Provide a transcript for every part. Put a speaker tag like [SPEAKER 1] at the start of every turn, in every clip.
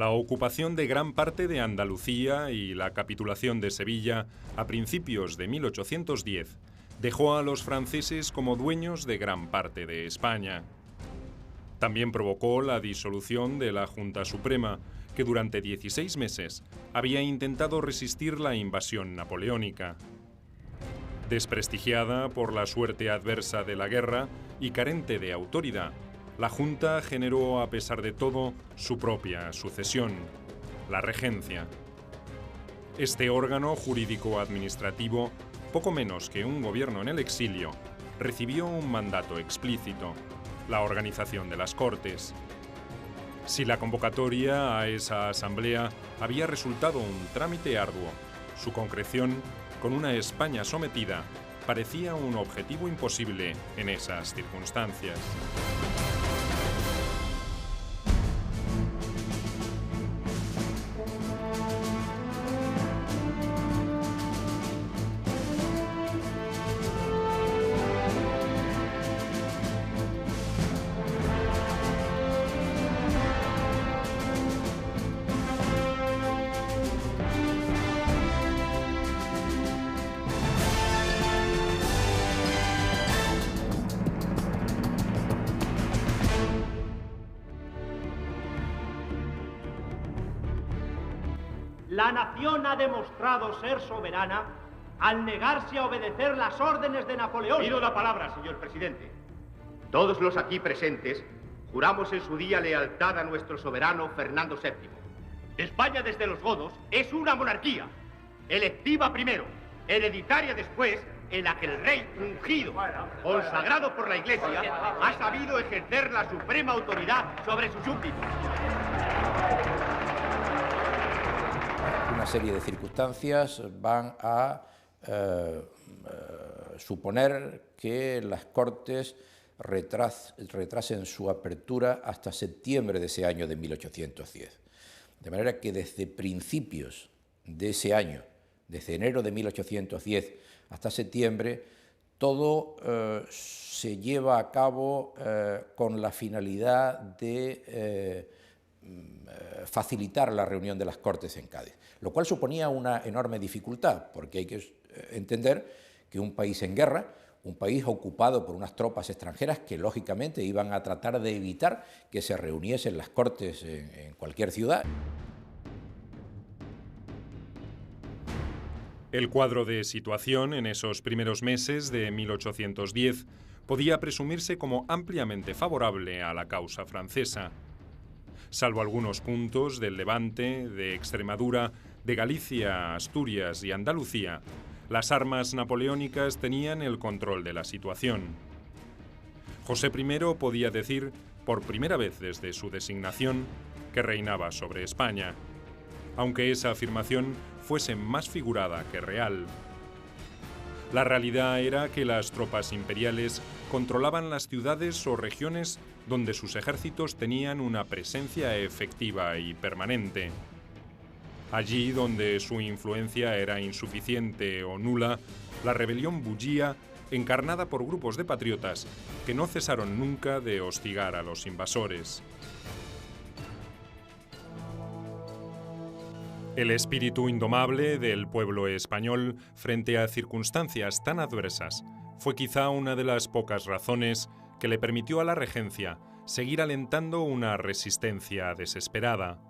[SPEAKER 1] La ocupación de gran parte de Andalucía y la capitulación de Sevilla a principios de 1810 dejó a los franceses como dueños de gran parte de España. También provocó la disolución de la Junta Suprema, que durante 16 meses había intentado resistir la invasión napoleónica. Desprestigiada por la suerte adversa de la guerra y carente de autoridad, la Junta generó, a pesar de todo, su propia sucesión, la Regencia. Este órgano jurídico-administrativo, poco menos que un gobierno en el exilio, recibió un mandato explícito: la organización de las Cortes. Si la convocatoria a esa asamblea había resultado un trámite arduo, su concreción, con una España sometida, parecía un objetivo imposible en esas circunstancias.
[SPEAKER 2] La nación ha demostrado ser soberana al negarse a obedecer las órdenes de Napoleón.
[SPEAKER 3] Pido la palabra, señor presidente. Todos los aquí presentes juramos en su día lealtad a nuestro soberano Fernando VII. España desde los godos es una monarquía, electiva primero, hereditaria después, en la que el rey ungido, consagrado por la Iglesia, ha sabido ejercer la suprema autoridad sobre sus súbditos.
[SPEAKER 4] Una serie de circunstancias van a suponer que las Cortes retrasen su apertura hasta septiembre de ese año de 1810. De manera que desde principios de ese año, desde enero de 1810 hasta septiembre, todo se lleva a cabo con la finalidad de facilitar la reunión de las Cortes en Cádiz, lo cual suponía una enorme dificultad, porque hay que entender que un país en guerra, un país ocupado por unas tropas extranjeras que lógicamente iban a tratar de evitar que se reuniesen las Cortes en cualquier ciudad.
[SPEAKER 1] El cuadro de situación en esos primeros meses de 1810 podía presumirse como ampliamente favorable a la causa francesa. Salvo algunos puntos del Levante, de Extremadura, de Galicia, Asturias y Andalucía, las armas napoleónicas tenían el control de la situación. José I podía decir, por primera vez desde su designación, que reinaba sobre España, aunque esa afirmación fuese más figurada que real. La realidad era que las tropas imperiales controlaban las ciudades o regiones donde sus ejércitos tenían una presencia efectiva y permanente. Allí donde su influencia era insuficiente o nula, la rebelión bullía, encarnada por grupos de patriotas que no cesaron nunca de hostigar a los invasores. El espíritu indomable del pueblo español frente a circunstancias tan adversas fue quizá una de las pocas razones que le permitió a la regencia seguir alentando una resistencia desesperada.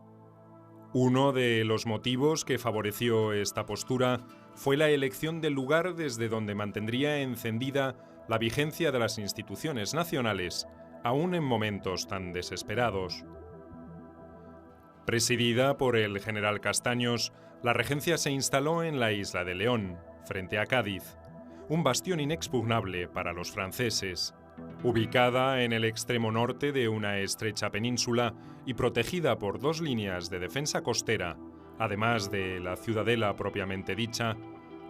[SPEAKER 1] Uno de los motivos que favoreció esta postura fue la elección del lugar desde donde mantendría encendida la vigencia de las instituciones nacionales, aún en momentos tan desesperados. Presidida por el general Castaños, la regencia se instaló en la isla de León, frente a Cádiz, un bastión inexpugnable para los franceses. Ubicada en el extremo norte de una estrecha península y protegida por dos líneas de defensa costera, además de la ciudadela propiamente dicha,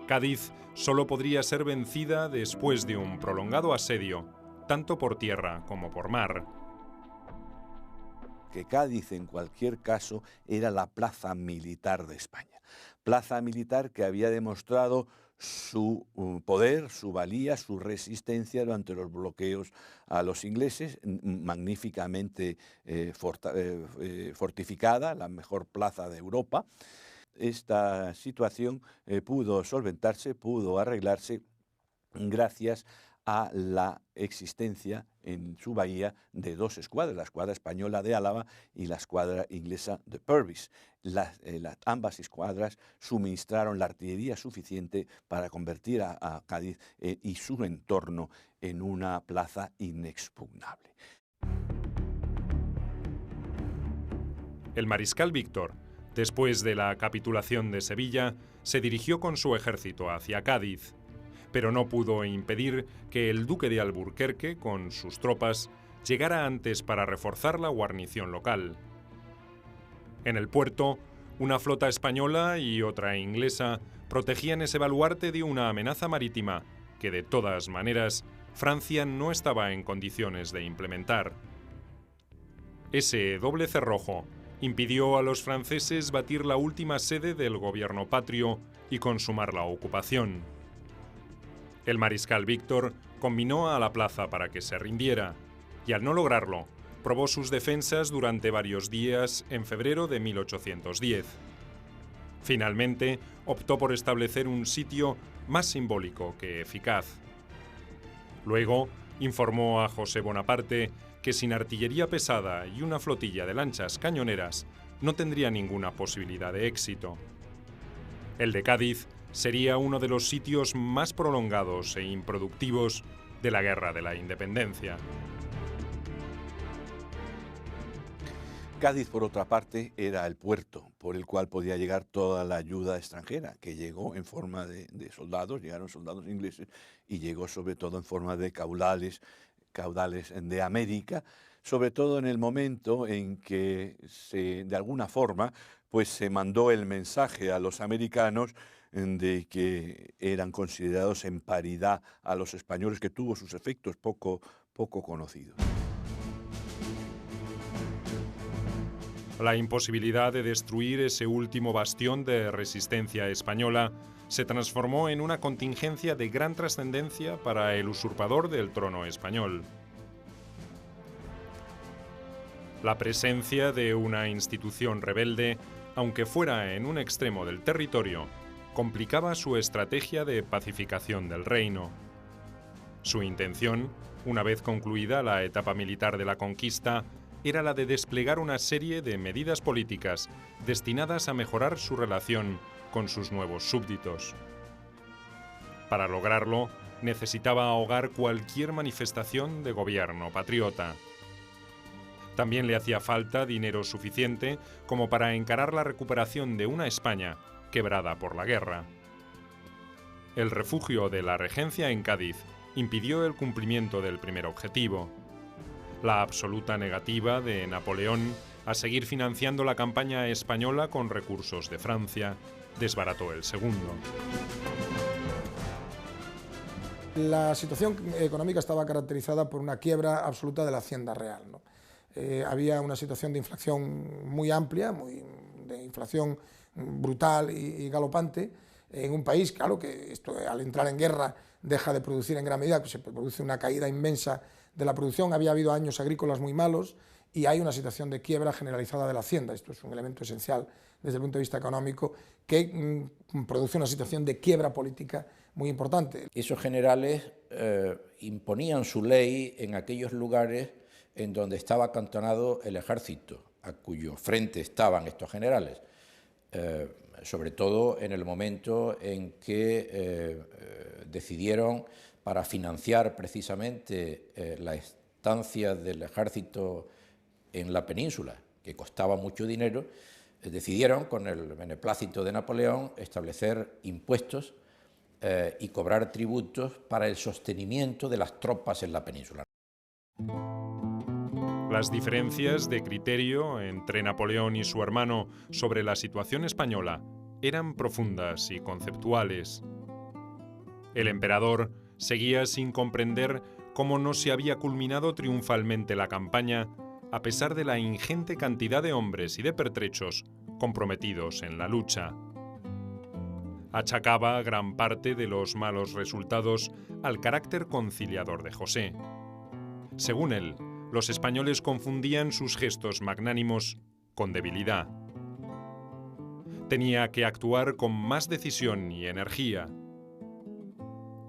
[SPEAKER 1] Cádiz solo podría ser vencida después de un prolongado asedio, tanto por tierra como por mar.
[SPEAKER 5] Que Cádiz, en cualquier caso, era la plaza militar de España. Plaza militar que había demostrado su poder, su valía, su resistencia durante los bloqueos a los ingleses, magníficamente fortificada, la mejor plaza de Europa. Esta situación pudo solventarse, pudo arreglarse gracias a la existencia en su bahía de dos escuadras, la escuadra española de Álava y la escuadra inglesa de Purvis. Ambas escuadras suministraron la artillería suficiente para convertir a Cádiz y su entorno en una plaza inexpugnable.
[SPEAKER 1] El mariscal Víctor, después de la capitulación de Sevilla, se dirigió con su ejército hacia Cádiz, pero no pudo impedir que el duque de Alburquerque, con sus tropas, llegara antes para reforzar la guarnición local. En el puerto, una flota española y otra inglesa protegían ese baluarte de una amenaza marítima que, de todas maneras, Francia no estaba en condiciones de implementar. Ese doble cerrojo impidió a los franceses batir la última sede del gobierno patrio y consumar la ocupación. El mariscal Víctor combinó a la plaza para que se rindiera, y al no lograrlo, probó sus defensas durante varios días en febrero de 1810. Finalmente, optó por establecer un sitio más simbólico que eficaz. Luego, informó a José Bonaparte que sin artillería pesada y una flotilla de lanchas cañoneras no tendría ninguna posibilidad de éxito. El de Cádiz sería uno de los sitios más prolongados e improductivos de la Guerra de la Independencia.
[SPEAKER 5] Cádiz, por otra parte, era el puerto por el cual podía llegar toda la ayuda extranjera, que llegó en forma de soldados, llegaron soldados ingleses, y llegó sobre todo en forma de caudales de América, sobre todo en el momento en que de alguna forma pues se mandó el mensaje a los americanos de que eran considerados en paridad a los españoles, que tuvo sus efectos poco conocidos.
[SPEAKER 1] La imposibilidad de destruir ese último bastión de resistencia española se transformó en una contingencia de gran trascendencia para el usurpador del trono español. La presencia de una institución rebelde, aunque fuera en un extremo del territorio, complicaba su estrategia de pacificación del reino. Su intención, una vez concluida la etapa militar de la conquista, era la de desplegar una serie de medidas políticas destinadas a mejorar su relación con sus nuevos súbditos. Para lograrlo, necesitaba ahogar cualquier manifestación de gobierno patriota. También le hacía falta dinero suficiente como para encarar la recuperación de una España quebrada por la guerra. El refugio de la regencia en Cádiz impidió el cumplimiento del primer objetivo. La absoluta negativa de Napoleón a seguir financiando la campaña española con recursos de Francia desbarató el segundo.
[SPEAKER 6] La situación económica estaba caracterizada por una quiebra absoluta de la hacienda real, ¿no? Había una situación de inflación muy amplia, de inflación brutal y galopante, en un país, claro, que esto, al entrar en guerra deja de producir en gran medida, pues se produce una caída inmensa de la producción. Había habido años agrícolas muy malos y hay una situación de quiebra generalizada de la hacienda. Esto es un elemento esencial desde el punto de vista económico que produce una situación de quiebra política muy importante.
[SPEAKER 4] Esos generales imponían su ley en aquellos lugares en donde estaba acantonado el ejército, a cuyo frente estaban estos generales, sobre todo en el momento en que decidieron, para financiar precisamente la estancia del ejército en la península, que costaba mucho dinero, decidieron, con el beneplácito de Napoleón, establecer impuestos y cobrar tributos para el sostenimiento de las tropas en la península.
[SPEAKER 1] Las diferencias de criterio entre Napoleón y su hermano sobre la situación española eran profundas y conceptuales. El emperador seguía sin comprender cómo no se había culminado triunfalmente la campaña, a pesar de la ingente cantidad de hombres y de pertrechos comprometidos en la lucha. Achacaba gran parte de los malos resultados al carácter conciliador de José. Según él, los españoles confundían sus gestos magnánimos con debilidad. Tenía que actuar con más decisión y energía.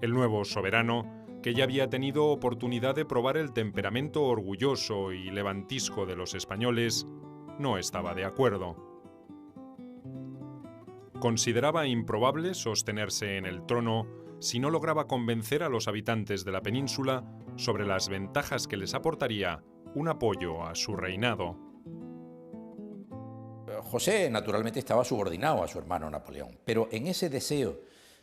[SPEAKER 1] El nuevo soberano, que ya había tenido oportunidad de probar el temperamento orgulloso y levantisco de los españoles, no estaba de acuerdo. Consideraba improbable sostenerse en el trono si no lograba convencer a los habitantes de la península sobre las ventajas que les aportaría un apoyo a su reinado.
[SPEAKER 4] José, naturalmente, estaba subordinado a su hermano Napoleón, pero en ese deseo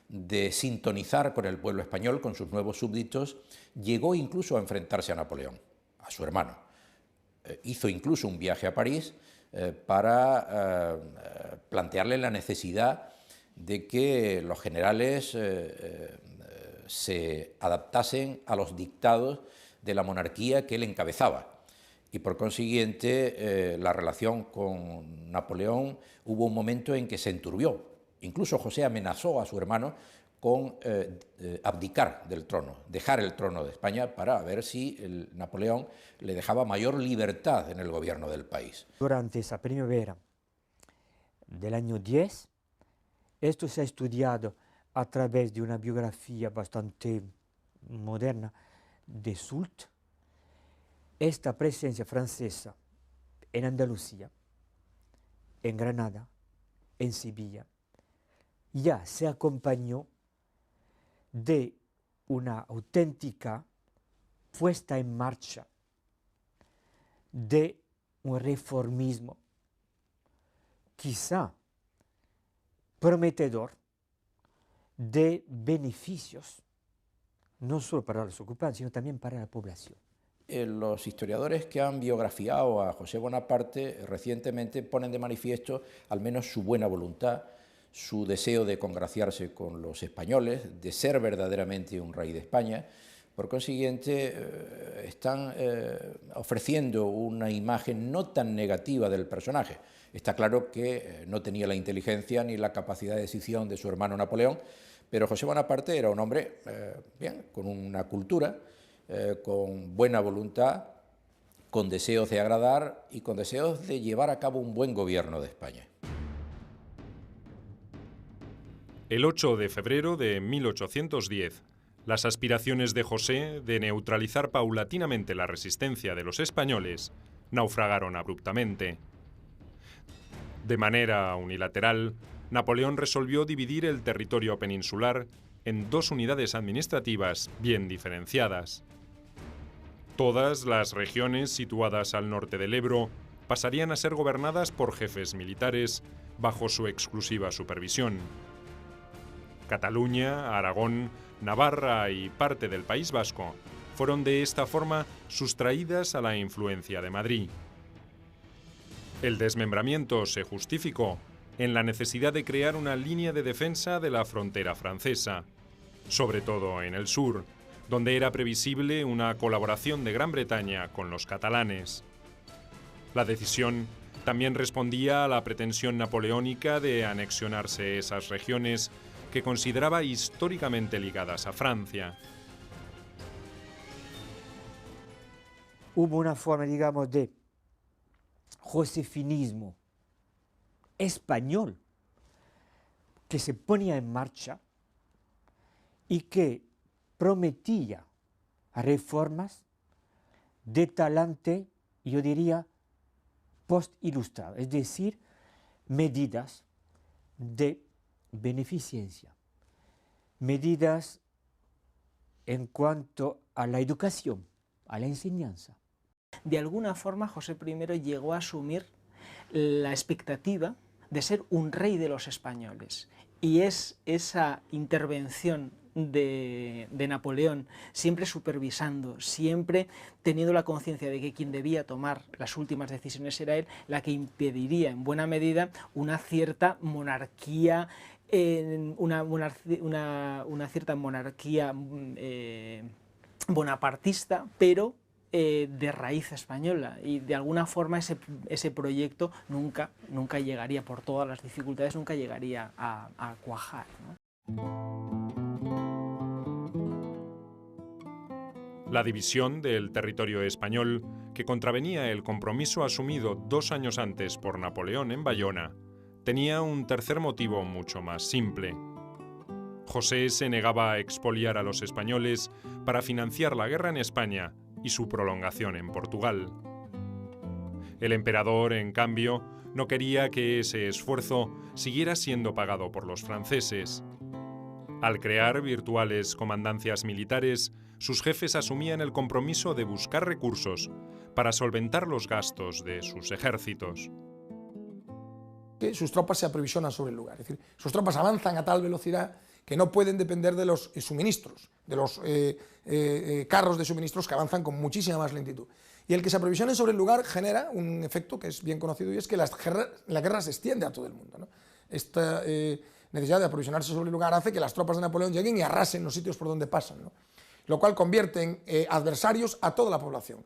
[SPEAKER 4] de sintonizar con el pueblo español, con sus nuevos súbditos, llegó incluso a enfrentarse a Napoleón, a su hermano. Hizo incluso un viaje a París para plantearle la necesidad de que los generales se adaptasen a los dictados de la monarquía que él encabezaba. Y por consiguiente, la relación con Napoleón hubo un momento en que se enturbió. Incluso José amenazó a su hermano con abdicar del trono, dejar el trono de España para ver si Napoleón le dejaba mayor libertad en el gobierno del país.
[SPEAKER 7] Durante esa primavera del año 10, esto se ha estudiado a través de una biografía bastante moderna de Soult. Esta presencia francesa en Andalucía, en Granada, en Sevilla, ya se acompañó de una auténtica puesta en marcha de un reformismo quizá prometedor de beneficios, no solo para los ocupantes, sino también para la población.
[SPEAKER 4] Los historiadores que han biografiado a José Bonaparte recientemente ponen de manifiesto al menos su buena voluntad, su deseo de congraciarse con los españoles, de ser verdaderamente un rey de España. Por consiguiente, están ofreciendo una imagen no tan negativa del personaje. Está claro que no tenía la inteligencia ni la capacidad de decisión de su hermano Napoleón, pero José Bonaparte era un hombre con una cultura, con buena voluntad, con deseos de agradar y con deseos de llevar a cabo un buen gobierno de España.
[SPEAKER 1] El 8 de febrero de 1810, las aspiraciones de José de neutralizar paulatinamente la resistencia de los españoles naufragaron abruptamente. De manera unilateral, Napoleón resolvió dividir el territorio peninsular en dos unidades administrativas bien diferenciadas. Todas las regiones situadas al norte del Ebro pasarían a ser gobernadas por jefes militares bajo su exclusiva supervisión. Cataluña, Aragón, Navarra y parte del País Vasco fueron de esta forma sustraídas a la influencia de Madrid. El desmembramiento se justificó en la necesidad de crear una línea de defensa de la frontera francesa, sobre todo en el sur, donde era previsible una colaboración de Gran Bretaña con los catalanes. La decisión también respondía a la pretensión napoleónica de anexionarse esas regiones que consideraba históricamente ligadas a Francia.
[SPEAKER 7] Hubo una forma, digamos, de josefinismo español que se ponía en marcha y que prometía reformas de talante, yo diría, post-ilustrado, es decir, medidas de beneficencia, medidas en cuanto a la educación, a la enseñanza.
[SPEAKER 8] De alguna forma, José I llegó a asumir la expectativa de ser un rey de los españoles, y es esa intervención de Napoleón, siempre supervisando, siempre teniendo la conciencia de que quien debía tomar las últimas decisiones era él, la que impediría en buena medida una cierta monarquía, una cierta monarquía bonapartista, pero de raíz española, y de alguna forma ese proyecto nunca llegaría, por todas las dificultades, nunca llegaría a cuajar, ¿no?
[SPEAKER 1] La división del territorio español, que contravenía el compromiso asumido 2 años antes por Napoleón en Bayona, tenía un tercer motivo mucho más simple. José se negaba a expoliar a los españoles para financiar la guerra en España y su prolongación en Portugal. El emperador, en cambio, no quería que ese esfuerzo siguiera siendo pagado por los franceses. Al crear virtuales comandancias militares, sus jefes asumían el compromiso de buscar recursos para solventar los gastos de sus ejércitos.
[SPEAKER 6] Sus tropas se aprovisionan sobre el lugar, es decir, sus tropas avanzan a tal velocidad que no pueden depender de los suministros, de los carros de suministros que avanzan con muchísima más lentitud. Y el que se aprovisionen sobre el lugar genera un efecto que es bien conocido, y es que la guerra se extiende a todo el mundo, ¿no? Esta necesidad de aprovisionarse sobre el lugar hace que las tropas de Napoleón lleguen y arrasen los sitios por donde pasan, ¿no? Lo cual convierte en adversarios a toda la población.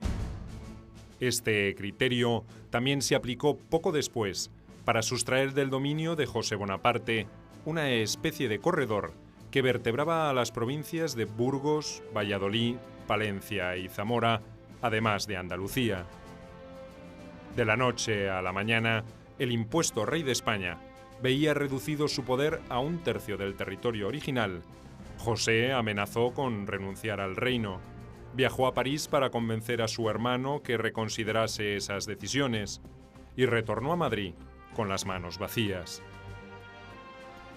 [SPEAKER 1] Este criterio también se aplicó poco después para sustraer del dominio de José Bonaparte una especie de corredor que vertebraba a las provincias de Burgos, Valladolid, Palencia y Zamora, además de Andalucía. De la noche a la mañana, el impuesto rey de España veía reducido su poder a 1/3 del territorio original. José amenazó con renunciar al reino. Viajó a París para convencer a su hermano que reconsiderase esas decisiones y retornó a Madrid con las manos vacías.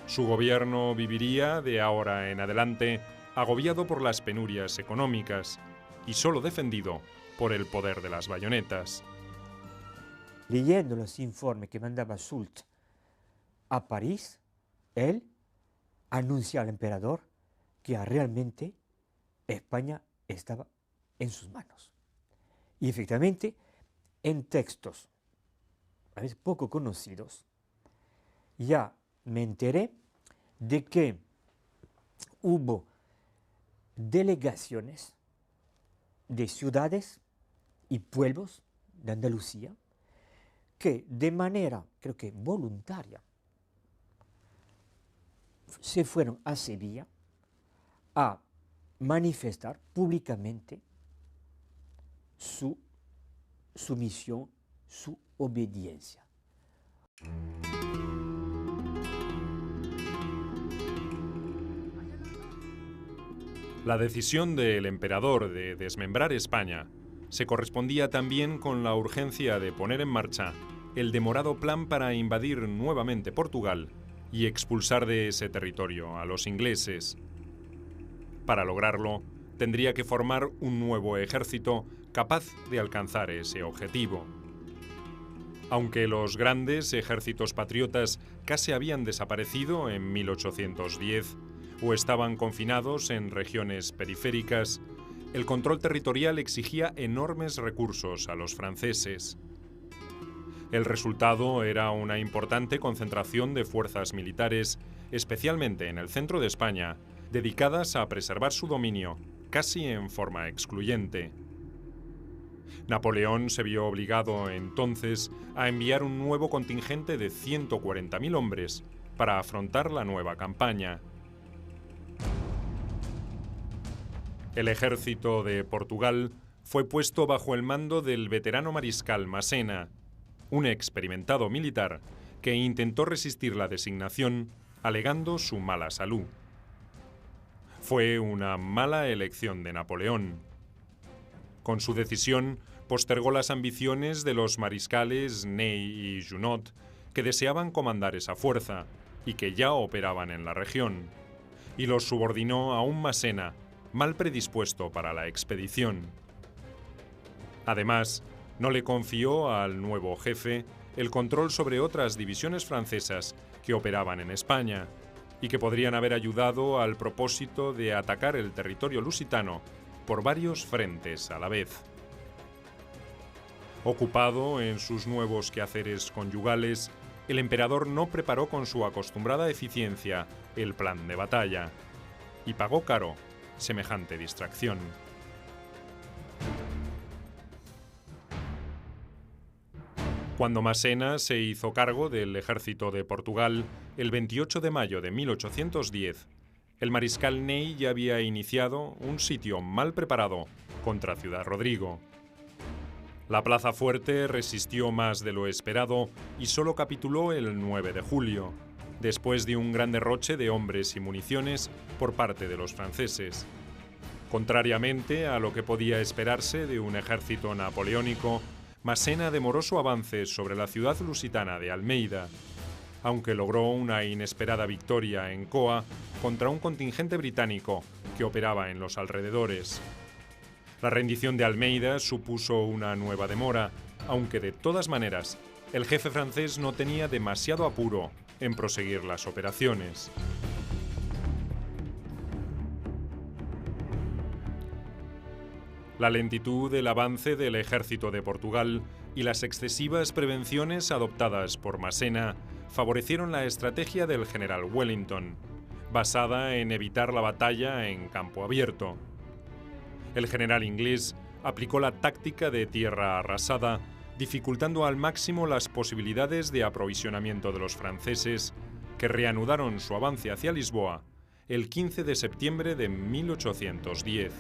[SPEAKER 1] Su gobierno viviría de ahora en adelante agobiado por las penurias económicas y solo defendido por el poder de las bayonetas.
[SPEAKER 7] Leyendo los informes que mandaba Soult a París, él anuncia al emperador que realmente España estaba en sus manos. Y efectivamente, en textos a veces poco conocidos, ya me enteré de que hubo delegaciones de ciudades y pueblos de Andalucía que de manera, creo que voluntaria, se fueron a Sevilla a manifestar públicamente su sumisión, su obediencia.
[SPEAKER 1] La decisión del emperador de desmembrar España se correspondía también con la urgencia de poner en marcha el demorado plan para invadir nuevamente Portugal y expulsar de ese territorio a los ingleses. Para lograrlo, tendría que formar un nuevo ejército capaz de alcanzar ese objetivo. Aunque los grandes ejércitos patriotas casi habían desaparecido en 1810 o estaban confinados en regiones periféricas, el control territorial exigía enormes recursos a los franceses. El resultado era una importante concentración de fuerzas militares, especialmente en el centro de España, dedicadas a preservar su dominio, casi en forma excluyente. Napoleón se vio obligado entonces a enviar un nuevo contingente de 140.000 hombres para afrontar la nueva campaña. El ejército de Portugal fue puesto bajo el mando del veterano mariscal Massena, un experimentado militar que intentó resistir la designación alegando su mala salud. Fue una mala elección de Napoleón. Con su decisión, postergó las ambiciones de los mariscales Ney y Junot, que deseaban comandar esa fuerza y que ya operaban en la región, y los subordinó a un Massena mal predispuesto para la expedición. Además, no le confió al nuevo jefe el control sobre otras divisiones francesas que operaban en España y que podrían haber ayudado al propósito de atacar el territorio lusitano por varios frentes a la vez. Ocupado en sus nuevos quehaceres conyugales, el emperador no preparó con su acostumbrada eficiencia el plan de batalla y pagó caro semejante distracción. Cuando Massena se hizo cargo del ejército de Portugal el 28 de mayo de 1810, el mariscal Ney ya había iniciado un sitio mal preparado contra Ciudad Rodrigo. La plaza fuerte resistió más de lo esperado y solo capituló el 9 de julio, después de un gran derroche de hombres y municiones por parte de los franceses. Contrariamente a lo que podía esperarse de un ejército napoleónico, Massena demoró su avance sobre la ciudad lusitana de Almeida, aunque logró una inesperada victoria en Coa contra un contingente británico que operaba en los alrededores. La rendición de Almeida supuso una nueva demora, aunque de todas maneras el jefe francés no tenía demasiado apuro en proseguir las operaciones. La lentitud del avance del ejército de Portugal y las excesivas prevenciones adoptadas por Massena favorecieron la estrategia del general Wellington, basada en evitar la batalla en campo abierto. El general inglés aplicó la táctica de tierra arrasada, dificultando al máximo las posibilidades de aprovisionamiento de los franceses, que reanudaron su avance hacia Lisboa el 15 de septiembre de 1810.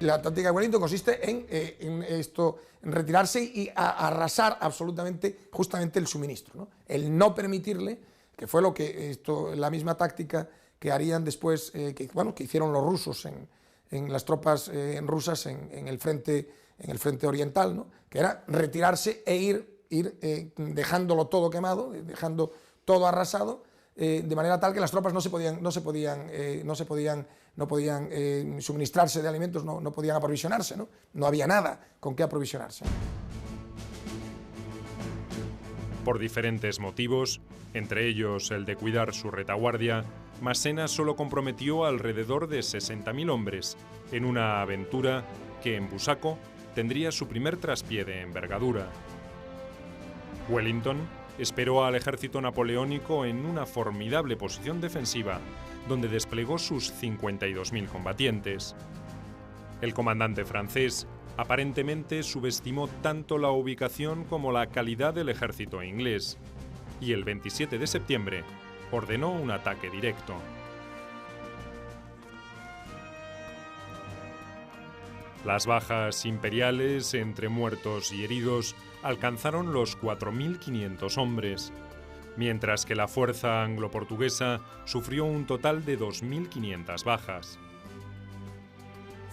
[SPEAKER 6] La táctica de Wellington consiste en retirarse y arrasar absolutamente justamente el suministro, ¿no? El no permitirle, que fue lo que la misma táctica que harían después, que hicieron los rusos en las tropas rusas en el frente oriental, ¿no? Que era retirarse e ir dejándolo todo quemado, dejando todo arrasado, de manera tal que las tropas no podían suministrarse de alimentos, no podían aprovisionarse, no había nada con qué aprovisionarse.
[SPEAKER 1] Por diferentes motivos, entre ellos el de cuidar su retaguardia, Massena solo comprometió alrededor de 60.000 hombres en una aventura que en Busaco tendría su primer traspié de envergadura. Wellington esperó al ejército napoleónico en una formidable posición defensiva, donde desplegó sus 52.000 combatientes. El comandante francés aparentemente subestimó tanto la ubicación como la calidad del ejército inglés, y el 27 de septiembre ordenó un ataque directo. Las bajas imperiales, entre muertos y heridos, alcanzaron los 4.500 hombres, mientras que la fuerza anglo-portuguesa sufrió un total de 2.500 bajas.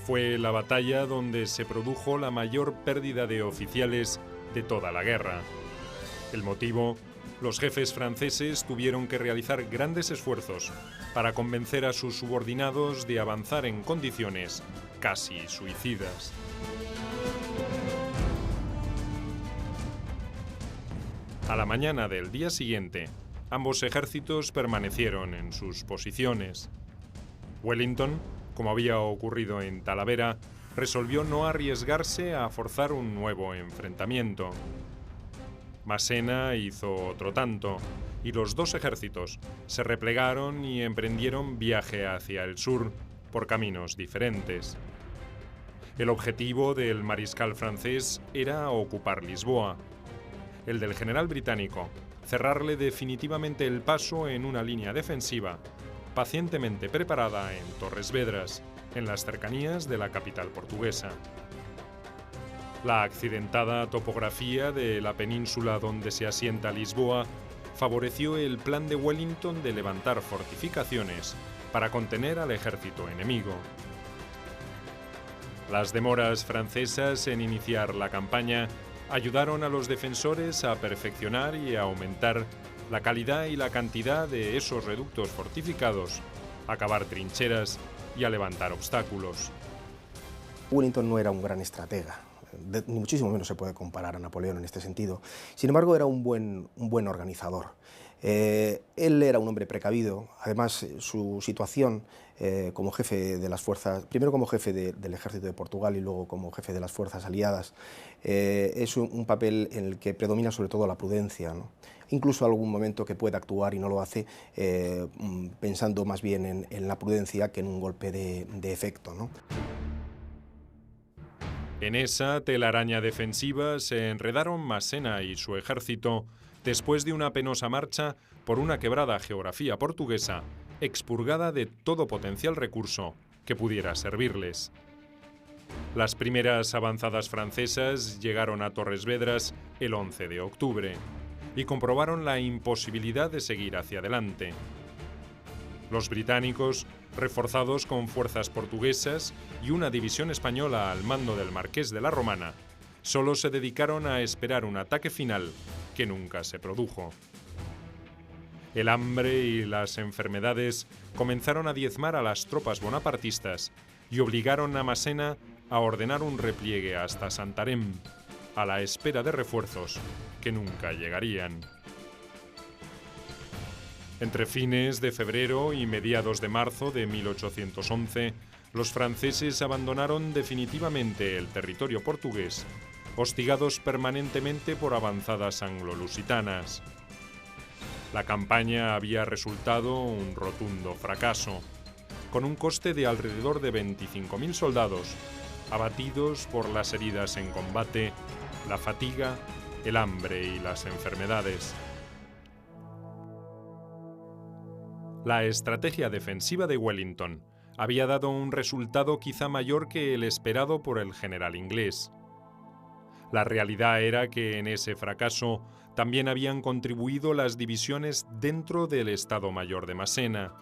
[SPEAKER 1] Fue la batalla donde se produjo la mayor pérdida de oficiales de toda la guerra. El motivo: los jefes franceses tuvieron que realizar grandes esfuerzos para convencer a sus subordinados de avanzar en condiciones casi suicidas. A la mañana del día siguiente, ambos ejércitos permanecieron en sus posiciones. Wellington, como había ocurrido en Talavera, resolvió no arriesgarse a forzar un nuevo enfrentamiento. Massena hizo otro tanto, y los dos ejércitos se replegaron y emprendieron viaje hacia el sur por caminos diferentes. El objetivo del mariscal francés era ocupar Lisboa. El del general británico, cerrarle definitivamente el paso en una línea defensiva, pacientemente preparada en Torres Vedras, en las cercanías de la capital portuguesa. La accidentada topografía de la península donde se asienta Lisboa favoreció el plan de Wellington de levantar fortificaciones para contener al ejército enemigo. Las demoras francesas en iniciar la campaña ayudaron a los defensores a perfeccionar y a aumentar la calidad y la cantidad de esos reductos fortificados, a cavar trincheras y a levantar obstáculos.
[SPEAKER 9] Wellington no era un gran estratega, ni muchísimo menos se puede comparar a Napoleón en este sentido. Sin embargo, era un buen organizador. Él era un hombre precavido, además su situación como jefe de las fuerzas, primero como jefe del ejército de Portugal y luego como jefe de las fuerzas aliadas, es un papel en el que predomina sobre todo la prudencia, ¿no? Incluso algún momento que puede actuar y no lo hace pensando más bien en la prudencia que en un golpe de efecto, ¿no?
[SPEAKER 1] En esa telaraña defensiva se enredaron Massena y su ejército después de una penosa marcha por una quebrada geografía portuguesa, expurgada de todo potencial recurso que pudiera servirles. Las primeras avanzadas francesas llegaron a Torres Vedras el 11 de octubre y comprobaron la imposibilidad de seguir hacia adelante. Los británicos, reforzados con fuerzas portuguesas y una división española al mando del Marqués de la Romana, solo se dedicaron a esperar un ataque final que nunca se produjo. El hambre y las enfermedades comenzaron a diezmar a las tropas bonapartistas y obligaron a Massena a ordenar un repliegue hasta Santarém, a la espera de refuerzos que nunca llegarían. Entre fines de febrero y mediados de marzo de 1811, los franceses abandonaron definitivamente el territorio portugués, hostigados permanentemente por avanzadas anglo-lusitanas. La campaña había resultado un rotundo fracaso, con un coste de alrededor de 25.000 soldados, abatidos por las heridas en combate, la fatiga, el hambre y las enfermedades. La estrategia defensiva de Wellington había dado un resultado quizá mayor que el esperado por el general inglés. La realidad era que en ese fracaso también habían contribuido las divisiones dentro del Estado Mayor de Massena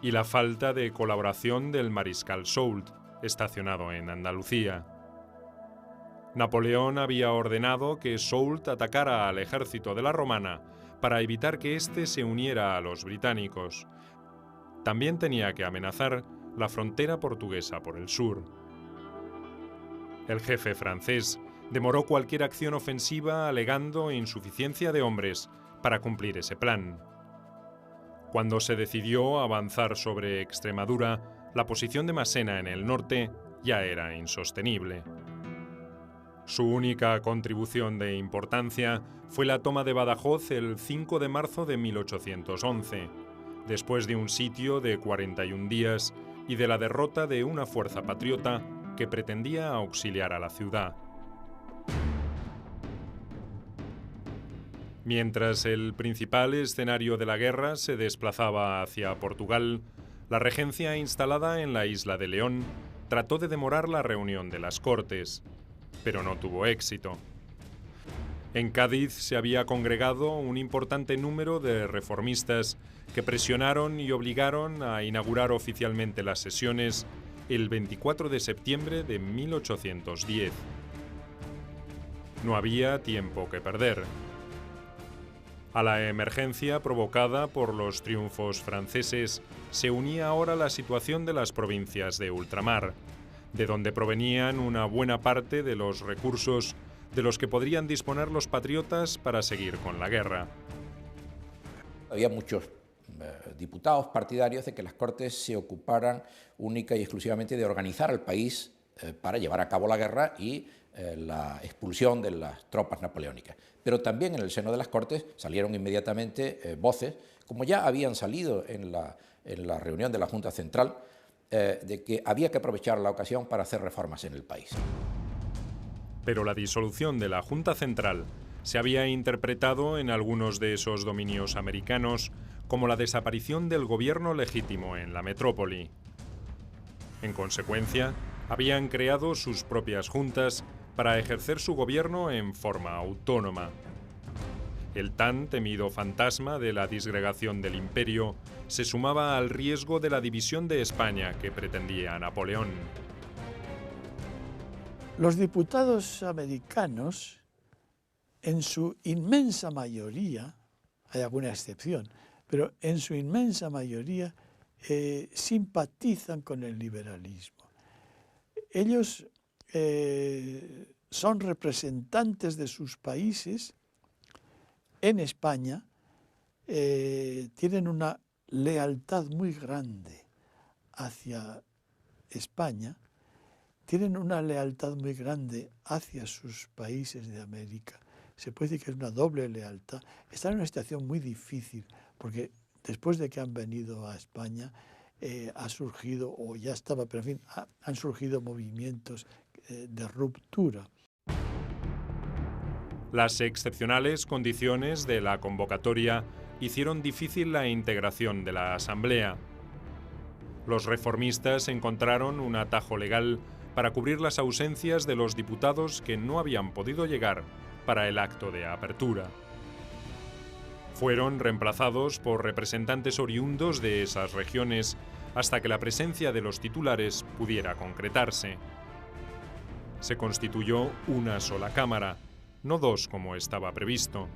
[SPEAKER 1] y la falta de colaboración del mariscal Soult, estacionado en Andalucía. Napoleón había ordenado que Soult atacara al ejército de la Romana para evitar que éste se uniera a los británicos. También tenía que amenazar la frontera portuguesa por el sur. El jefe francés demoró cualquier acción ofensiva alegando insuficiencia de hombres para cumplir ese plan. Cuando se decidió avanzar sobre Extremadura, la posición de Massena en el norte ya era insostenible. Su única contribución de importancia fue la toma de Badajoz el 5 de marzo de 1811, después de un sitio de 41 días y de la derrota de una fuerza patriota que pretendía auxiliar a la ciudad. Mientras el principal escenario de la guerra se desplazaba hacia Portugal, la regencia instalada en la isla de León trató de demorar la reunión de las Cortes, pero no tuvo éxito. En Cádiz se había congregado un importante número de reformistas que presionaron y obligaron a inaugurar oficialmente las sesiones el 24 de septiembre de 1810. No había tiempo que perder. A la emergencia provocada por los triunfos franceses se unía ahora la situación de las provincias de ultramar, de donde provenían una buena parte de los recursos de los que podrían disponer los patriotas para seguir con la guerra.
[SPEAKER 4] Había muchos diputados partidarios de que las Cortes se ocuparan única y exclusivamente de organizar al país para llevar a cabo la guerra y la expulsión de las tropas napoleónicas. Pero también en el seno de las Cortes salieron inmediatamente voces, como ya habían salido en la reunión de la Junta Central, de que había que aprovechar la ocasión para hacer reformas en el país.
[SPEAKER 1] Pero la disolución de la Junta Central se había interpretado en algunos de esos dominios americanos como la desaparición del gobierno legítimo en la metrópoli. En consecuencia, habían creado sus propias juntas para ejercer su gobierno en forma autónoma. El tan temido fantasma de la disgregación del imperio se sumaba al riesgo de la división de España que pretendía Napoleón.
[SPEAKER 10] Los diputados americanos, en su inmensa mayoría, hay alguna excepción, pero en su inmensa mayoría simpatizan con el liberalismo. Ellos son representantes de sus países en España, tienen una lealtad muy grande hacia España, tienen una lealtad muy grande hacia sus países de América. Se puede decir que es una doble lealtad. Están en una situación muy difícil, porque después de que han venido a España, ha surgido, o ya estaba, pero en fin, han surgido movimientos de ruptura.
[SPEAKER 1] Las excepcionales condiciones de la convocatoria hicieron difícil la integración de la Asamblea. Los reformistas encontraron un atajo legal para cubrir las ausencias de los diputados que no habían podido llegar para el acto de apertura. Fueron reemplazados por representantes oriundos de esas regiones hasta que la presencia de los titulares pudiera concretarse. Se constituyó una sola Cámara, no dos como estaba previsto,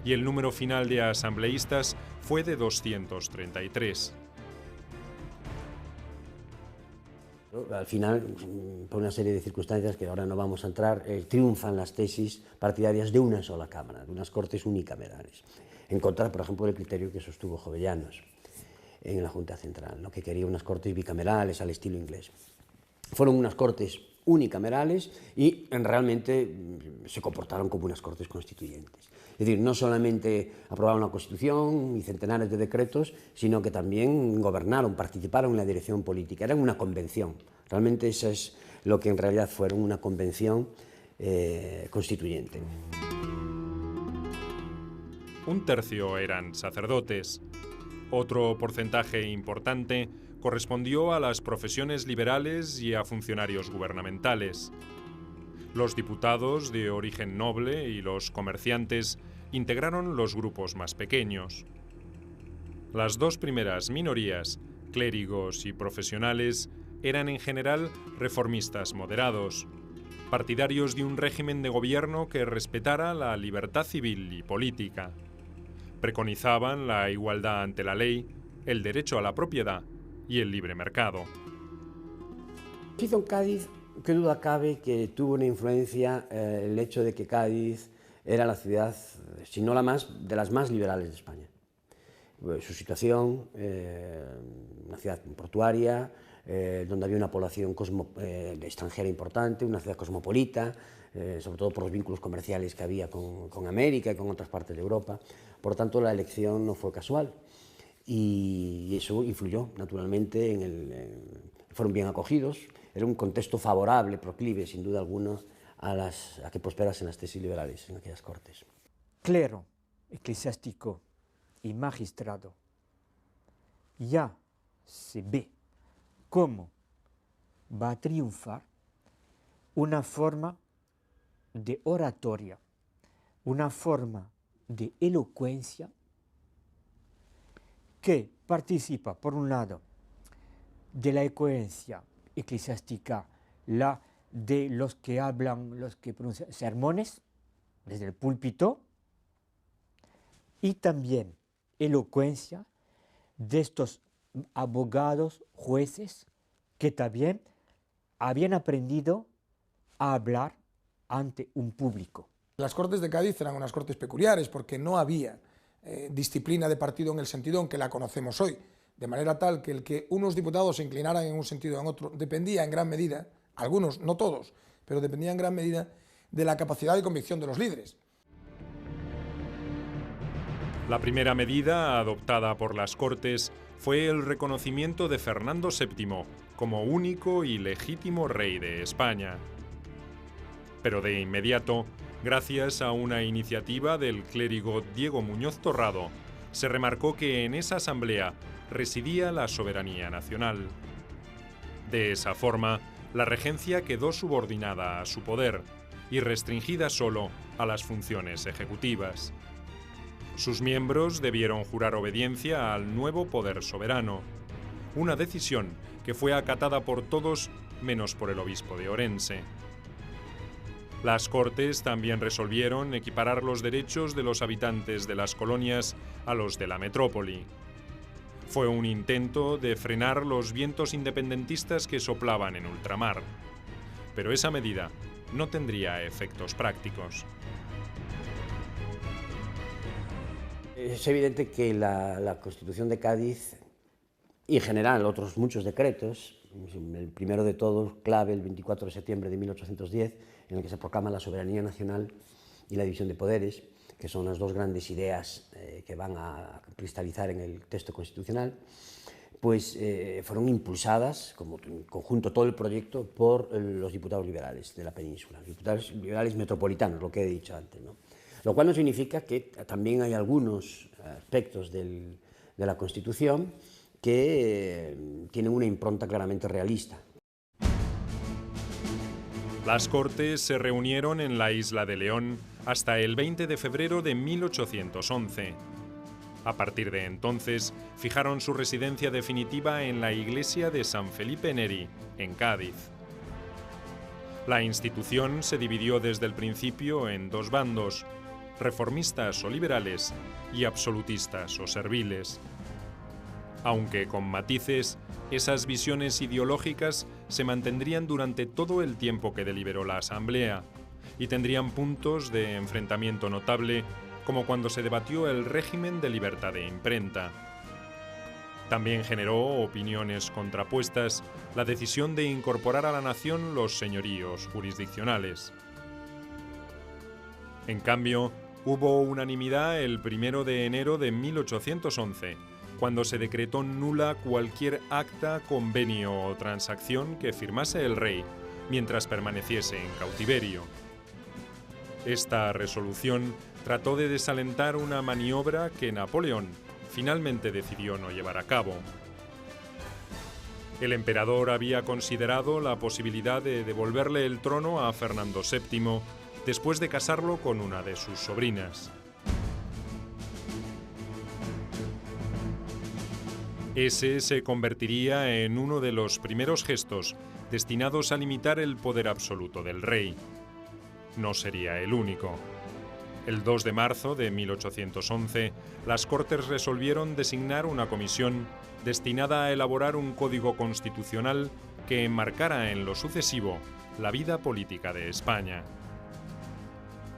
[SPEAKER 1] y el número final de asambleístas fue de 233.
[SPEAKER 11] Al final, por una serie de circunstancias que ahora no vamos a entrar, triunfan las tesis partidarias de una sola Cámara, de unas Cortes unicamerales, en contra, por ejemplo, del criterio que sostuvo Jovellanos en la Junta Central, ¿no?, que quería unas Cortes bicamerales al estilo inglés. Fueron unas Cortes unicamerales y realmente se comportaron como unas Cortes constituyentes. Es decir, no solamente aprobaron la Constitución y centenares de decretos, sino que también gobernaron, participaron en la dirección política. Eran una convención. Realmente eso es lo que en realidad fueron, una convención constituyente.
[SPEAKER 1] Un tercio eran sacerdotes. Otro porcentaje importante correspondió a las profesiones liberales y a funcionarios gubernamentales. Los diputados de origen noble y los comerciantes integraron los grupos más pequeños. Las dos primeras minorías, clérigos y profesionales, eran en general reformistas moderados, partidarios de un régimen de gobierno que respetara la libertad civil y política. Preconizaban la igualdad ante la ley, el derecho a la propiedad y el libre mercado.
[SPEAKER 11] Hizo en Cádiz, qué duda cabe que tuvo una influencia el hecho de que Cádiz era la ciudad, si no la más, de las más liberales de España. Su situación, una ciudad portuaria, donde había una población extranjera importante, una ciudad cosmopolita, sobre todo por los vínculos comerciales que había con América y con otras partes de Europa. Por lo tanto, la elección no fue casual y eso influyó naturalmente fueron bien acogidos. Era un contexto favorable, proclive, sin duda alguna, a que prosperasen las tesis liberales en aquellas Cortes.
[SPEAKER 7] Clero, eclesiástico y magistrado, ya se ve cómo va a triunfar una forma de oratoria, una forma de elocuencia que participa, por un lado, de la elocuencia eclesiástica, la de los que hablan, los que pronuncian sermones desde el púlpito, y también elocuencia de estos abogados, jueces, que también habían aprendido a hablar ante un público.
[SPEAKER 6] Las Cortes de Cádiz eran unas Cortes peculiares porque no había disciplina de partido en el sentido en que la conocemos hoy, de manera tal que el que unos diputados se inclinaran en un sentido o en otro dependía en gran medida, algunos, no todos, pero dependía en gran medida de la capacidad de convicción de los líderes.
[SPEAKER 1] La primera medida adoptada por las Cortes fue el reconocimiento de Fernando VII como único y legítimo rey de España. Pero de inmediato, gracias a una iniciativa del clérigo Diego Muñoz Torrado, se remarcó que en esa asamblea residía la soberanía nacional. De esa forma, la regencia quedó subordinada a su poder y restringida solo a las funciones ejecutivas. Sus miembros debieron jurar obediencia al nuevo poder soberano, una decisión que fue acatada por todos menos por el obispo de Orense. Las Cortes también resolvieron equiparar los derechos de los habitantes de las colonias a los de la metrópoli. Fue un intento de frenar los vientos independentistas que soplaban en ultramar, pero esa medida no tendría efectos prácticos.
[SPEAKER 11] Es evidente que la Constitución de Cádiz y en general otros muchos decretos, el primero de todos, clave, el 24 de septiembre de 1810, en el que se proclama la soberanía nacional y la división de poderes, que son las dos grandes ideas que van a cristalizar en el texto constitucional, pues fueron impulsadas, como en conjunto todo el proyecto, por los diputados liberales de la península, diputados liberales metropolitanos, lo que he dicho antes, ¿no? Lo cual no significa que también hay algunos aspectos de la Constitución que tienen una impronta claramente realista.
[SPEAKER 1] Las Cortes se reunieron en la isla de León hasta el 20 de febrero de 1811. A partir de entonces, fijaron su residencia definitiva en la iglesia de San Felipe Neri, en Cádiz. La institución se dividió desde el principio en dos bandos, reformistas o liberales y absolutistas o serviles. Aunque con matices, esas visiones ideológicas se mantendrían durante todo el tiempo que deliberó la Asamblea y tendrían puntos de enfrentamiento notable, como cuando se debatió el régimen de libertad de imprenta. También generó opiniones contrapuestas la decisión de incorporar a la nación los señoríos jurisdiccionales. En cambio, hubo unanimidad el 1 de enero de 1811, cuando se decretó nula cualquier acta, convenio o transacción que firmase el rey mientras permaneciese en cautiverio. Esta resolución trató de desalentar una maniobra que Napoleón finalmente decidió no llevar a cabo. El emperador había considerado la posibilidad de devolverle el trono a Fernando VII después de casarlo con una de sus sobrinas. Ese se convertiría en uno de los primeros gestos destinados a limitar el poder absoluto del rey. No sería el único. El 2 de marzo de 1811, las Cortes resolvieron designar una comisión destinada a elaborar un código constitucional que enmarcara en lo sucesivo la vida política de España.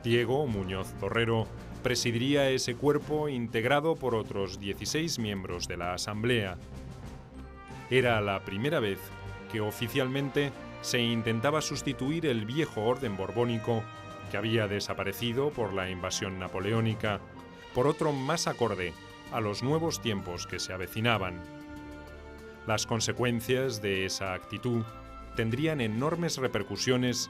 [SPEAKER 1] Diego Muñoz Torrero presidiría ese cuerpo integrado por otros 16 miembros de la Asamblea. Era la primera vez que oficialmente se intentaba sustituir el viejo orden borbónico, que había desaparecido por la invasión napoleónica, por otro más acorde a los nuevos tiempos que se avecinaban. Las consecuencias de esa actitud tendrían enormes repercusiones